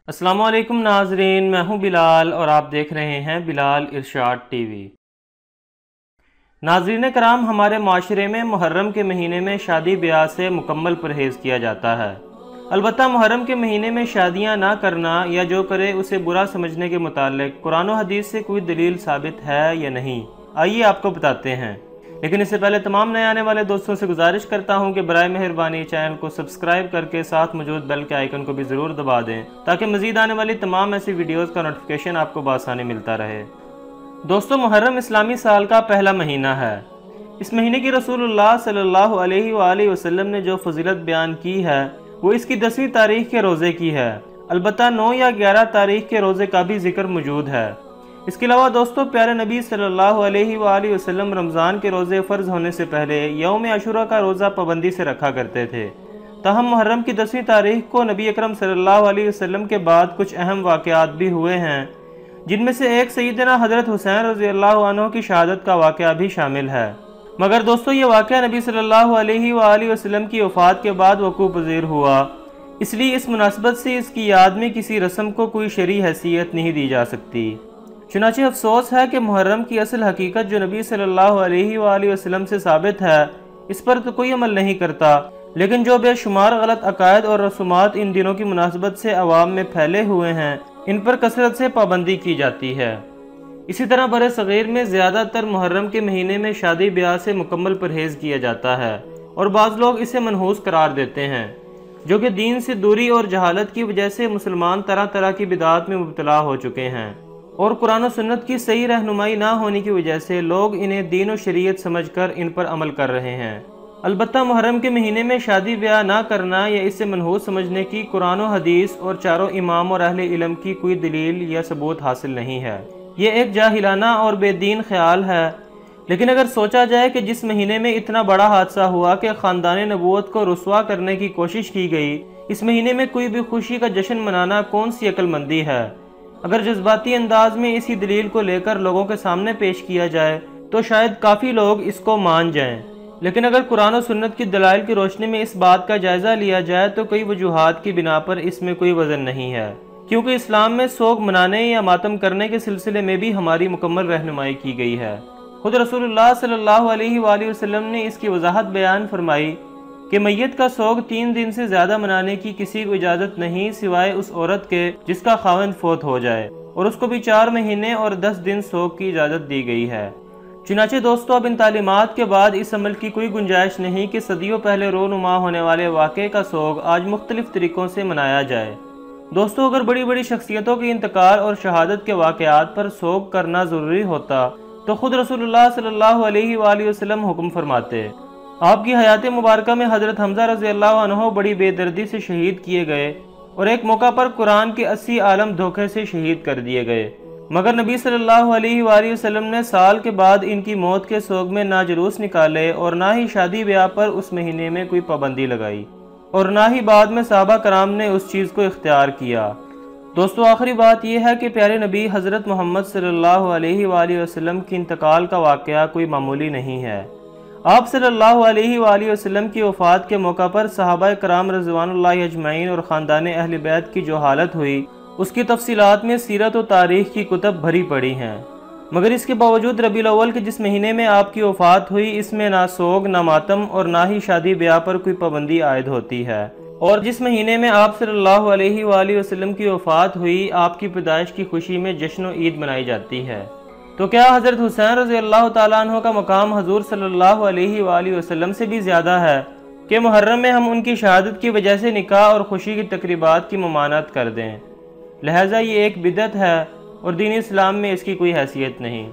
السلام علیکم ناظرین، میں ہوں بلال اور آپ دیکھ رہے ہیں بلال ارشاد ٹی وی۔ ناظرین کرام، ہمارے معاشرے میں محرم کے مہینے میں شادی بیاہ سے مکمل پرہیز کیا جاتا ہے۔ البتہ محرم کے مہینے میں شادیاں نہ کرنا یا جو کرے اسے برا سمجھنے کے متعلق قرآن و حدیث سے کوئی دلیل ثابت ہے یا نہیں، آئیے آپ کو بتاتے ہیں۔ لیکن اس سے پہلے تمام نئے آنے والے دوستوں سے گزارش کرتا ہوں کہ برائے مہربانی چینل کو سبسکرائب کر کے ساتھ موجود بیل کے آئیکن کو بھی ضرور دبا دیں تاکہ مزید آنے والی تمام ایسی ویڈیوز کا نوٹیفیکیشن آپ کو بآسانی ملتا رہے۔ دوستو، محرم اسلامی سال کا پہلا مہینہ ہے۔ اس مہینے کی رسول اللہ صلی اللہ علیہ وآلہ وسلم نے جو فضیلت بیان کی ہے وہ اس کی 10ویں تاریخ کے روزے کی ہے۔ البتہ 9 یا 11 تاریخ کے روزے کا بھی ذکر موجود ہے۔ اس کے علاوہ دوستو، پیارے نبی صلی اللہ علیہ وآلہ وسلم رمضان کے روزے فرض ہونے سے پہلے یوم عاشوراء کا روزہ پابندی سے رکھا کرتے تھے۔ تاہم محرم کی 10ویں تاریخ کو نبی اکرم صلی اللہ علیہ وسلم کے بعد کچھ اہم واقعات بھی ہوئے ہیں، جن میں سے ایک سیدنا حضرت حسین رضی اللہ عنہ کی شہادت کا واقعہ بھی شامل ہے۔ مگر دوستو، یہ واقعہ نبی صلی اللہ علیہ وآلہ وسلم کی وفات کے بعد وقوع پذیر ہوا، اس لیے اس مناسبت سے اس کی یاد میں کسی رسم کو کوئی شرعی حیثیت نہیں دی جا سکتی۔ چنانچہ افسوس ہے کہ محرم کی اصل حقیقت جو نبی صلی اللہ علیہ وآلہ وسلم سے ثابت ہے، اس پر تو کوئی عمل نہیں کرتا، لیکن جو بے شمار غلط عقائد اور رسومات ان دنوں کی مناسبت سے عوام میں پھیلے ہوئے ہیں، ان پر کثرت سے پابندی کی جاتی ہے۔ اسی طرح برِ صغیر میں زیادہ تر محرم کے مہینے میں شادی بیاہ سے مکمل پرہیز کیا جاتا ہے، اور بعض لوگ اسے منحوس قرار دیتے ہیں، جو کہ دین سے دوری اور جہالت کی وجہ سے مسلمان طرح طرح کی بدعات میں مبتلا ہو چکے ہیں، اور قرآن و سنت کی صحیح رہنمائی نہ ہونے کی وجہ سے لوگ انہیں دین و شریعت سمجھ کر ان پر عمل کر رہے ہیں۔ البتہ محرم کے مہینے میں شادی بیاہ نہ کرنا یا اسے منحوس سمجھنے کی قرآن و حدیث اور چاروں امام اور اہل علم کی کوئی دلیل یا ثبوت حاصل نہیں ہے۔ یہ ایک جاہلانہ اور بے دین خیال ہے۔ لیکن اگر سوچا جائے کہ جس مہینے میں اتنا بڑا حادثہ ہوا کہ خاندان نبوت کو رسوا کرنے کی کوشش کی گئی، اس مہینے میں کوئی بھی خوشی کا جشن منانا کون سی عقل مندی ہے؟ اگر جذباتی انداز میں اسی دلیل کو لے کر لوگوں کے سامنے پیش کیا جائے تو شاید کافی لوگ اس کو مان جائیں، لیکن اگر قرآن و سنت کی دلائل کی روشنی میں اس بات کا جائزہ لیا جائے تو کئی وجوہات کی بنا پر اس میں کوئی وزن نہیں ہے، کیونکہ اسلام میں سوگ منانے یا ماتم کرنے کے سلسلے میں بھی ہماری مکمل رہنمائی کی گئی ہے۔ خود رسول اللہ صلی اللہ علیہ وآلہ وسلم نے اس کی وضاحت بیان فرمائی کہ میت کا سوگ 3 دن سے زیادہ منانے کی کسی کو اجازت نہیں سوائے اس عورت کے جس کا خاوند فوت ہو جائے، اور اس کو بھی 4 مہینے اور 10 دن سوگ کی اجازت دی گئی ہے۔ چنانچہ دوستو، اب ان تعلیمات کے بعد اس عمل کی کوئی گنجائش نہیں کہ صدیوں پہلے رونما ہونے والے واقعے کا سوگ آج مختلف طریقوں سے منایا جائے۔ دوستو، اگر بڑی بڑی شخصیتوں کے انتقال اور شہادت کے واقعات پر سوگ کرنا ضروری ہوتا تو خود رسول اللہ صلی اللہ علیہ وآلہ وسلم حکم فرماتے۔ آپ کی حیات مبارکہ میں حضرت حمزہ رضی اللہ عنہ بڑی بے دردی سے شہید کیے گئے، اور ایک موقع پر قرآن کے 80 عالم دھوکے سے شہید کر دیے گئے، مگر نبی صلی اللہ علیہ وآلہ وسلم نے سال کے بعد ان کی موت کے سوگ میں نہ جلوس نکالے اور نہ ہی شادی بیاہ پر اس مہینے میں کوئی پابندی لگائی، اور نہ ہی بعد میں صحابہ کرام نے اس چیز کو اختیار کیا۔ دوستو، آخری بات یہ ہے کہ پیارے نبی حضرت محمد صلی اللہ علیہ وآلہ وسلم کی انتقال کا واقعہ کوئی معمولی نہیں ہے۔ آپ صلی اللہ علیہ وآلہ وسلم کی وفات کے موقع پر صحابہ کرام رضوان اللہ اجمعین اور خاندان اہل بیت کی جو حالت ہوئی، اس کی تفصیلات میں سیرت و تاریخ کی کتب بھری پڑی ہیں، مگر اس کے باوجود ربیع الاول کے جس مہینے میں آپ کی وفات ہوئی، اس میں نہ سوگ، نہ ماتم اور نہ ہی شادی بیاہ پر کوئی پابندی عائد ہوتی ہے، اور جس مہینے میں آپ صلی اللہ علیہ وآلہ وسلم کی وفات ہوئی، آپ کی پیدائش کی خوشی میں جشن و عید منائی جاتی ہے۔ تو کیا حضرت حسین رضی اللہ تعالیٰ عنہ کا مقام حضور صلی اللہ علیہ وآلہ وسلم سے بھی زیادہ ہے کہ محرم میں ہم ان کی شہادت کی وجہ سے نکاح اور خوشی کی تقریبات کی ممانعت کر دیں؟ لہٰذا یہ ایک بدعت ہے اور دین اسلام میں اس کی کوئی حیثیت نہیں۔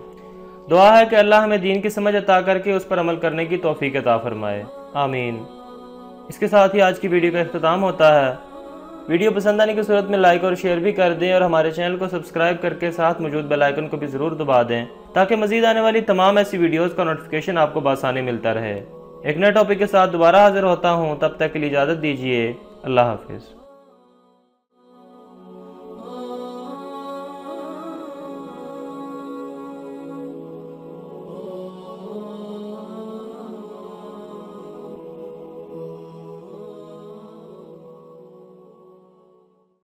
دعا ہے کہ اللہ ہمیں دین کی سمجھ عطا کر کے اس پر عمل کرنے کی توفیق عطا فرمائے، آمین۔ اس کے ساتھ ہی آج کی ویڈیو کا اختتام ہوتا ہے۔ ویڈیو پسند آنے کی صورت میں لائک اور شیئر بھی کر دیں، اور ہمارے چینل کو سبسکرائب کر کے ساتھ موجود بیل آئیکن کو بھی ضرور دبا دیں تاکہ مزید آنے والی تمام ایسی ویڈیوز کا نوٹیفیکیشن آپ کو بآسانی ملتا رہے۔ ایک نئے ٹاپک کے ساتھ دوبارہ حاضر ہوتا ہوں، تب تک کے لیے اجازت دیجیے۔ اللہ حافظ۔